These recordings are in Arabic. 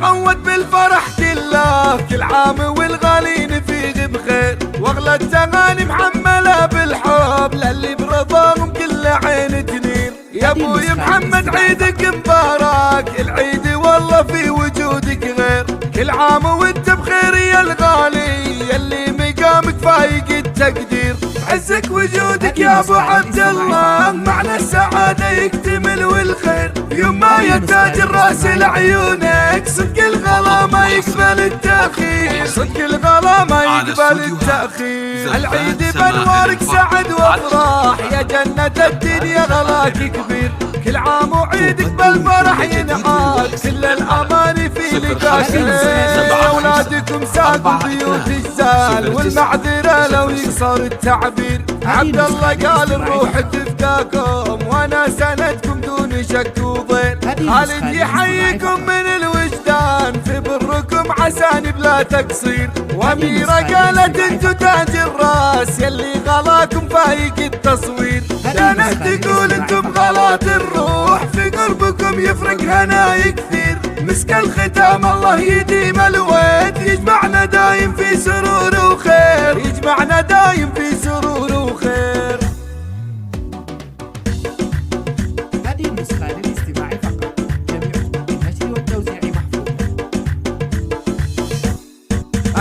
عود بالفرح كله كل عام والغالين فيه بخير، واغلى التغاني محمله بالحب للي برضاهم كل عين تنير. يا ابوي محمد عيدك مبارك العيد والله في وجودك غير، كل عام وانت بخير يا الغالي يلي مقامك فايق التقدير. عزك وجودك يا ابو عبد الله معنى السعاده يكتمل والخير، يوم ما يتاج الراس لعيونك صدق الغلا ما يقبل التاخير، صدق الغلا ما يقبل التاخير. العيد بانوارك سعد وافراح يا جنة الدنيا غلاك كبير، كل عام وعيدك بالفرح ينعاد كل الاماني في لقاك. اولادكم ساقوا بيوت الزال والمعذره لو يقصر التعبير، عبد الله قال الروح تفداكم وانا سندكم دون شك وضير. خالد يحييكم من الوجدان في بركم عساني بلا تقصير، واميره قالت انتو تاج الراس يلي غلاكم فايق التصوير. كانت تقول انتم غلات الروح في قربكم يفرق هناي كثير، مسك الختام الله يديم الويد يجمعنا دايم في سرور وخير، يجمعنا دايم في سرور وخير. هذه النسخة للاستماع فقط، جميع خطوط النشر والتوزيع محفوظة.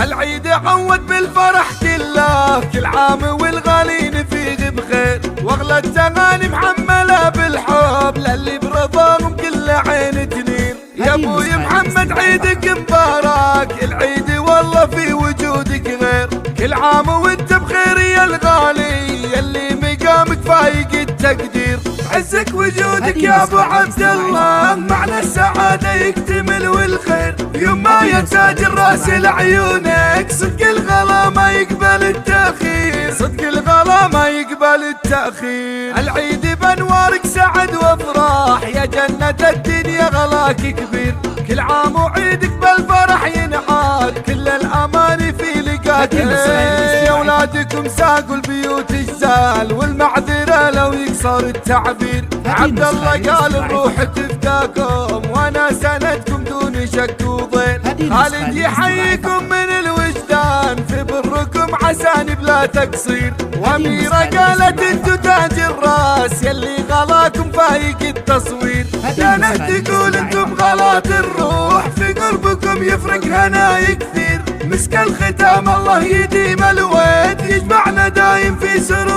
العيد عود بالفرح كله كل عام والغالين فيه بخير، واغلى التغاني محمله بالحب للي برضاهم كل عين تنير. يا ابوي محمد عيدك مبارك العيد والله في وجودك غير، كل عام وانت بخير يا الغالي يلي مقامك فايق التقدير. عزك وجودك يا ابو عبد الله معنى السعاده يكتمل والخير، يوم ما يتاج الراس لعيونك صدق الغلا ما يقبل التاخير، صدق الغلا ما يقبل التاخير. العيد بانوارك سعد وافراح يا جنة الدنيا غلاك كبير، كل عام وعيدك بالفرح ينعاد كل الاماني في لقاك. اولادكم ساقوا البيوت الزال والمعذره لو يقصر التعبير، عبد الله قال الروح تفداكم وانا سندكم دون شك وضير. خالد يحييكم من الوجدان في بركم عساني بلا تقصير، واميره قالت انتو تاج الراس يلي غلاكم فايق التصوير. كانت تقول انتم غلات الروح في قربكم يفرق هناي كثير، مسك الختام الله يديم الويد يجمعنا دايم في سرور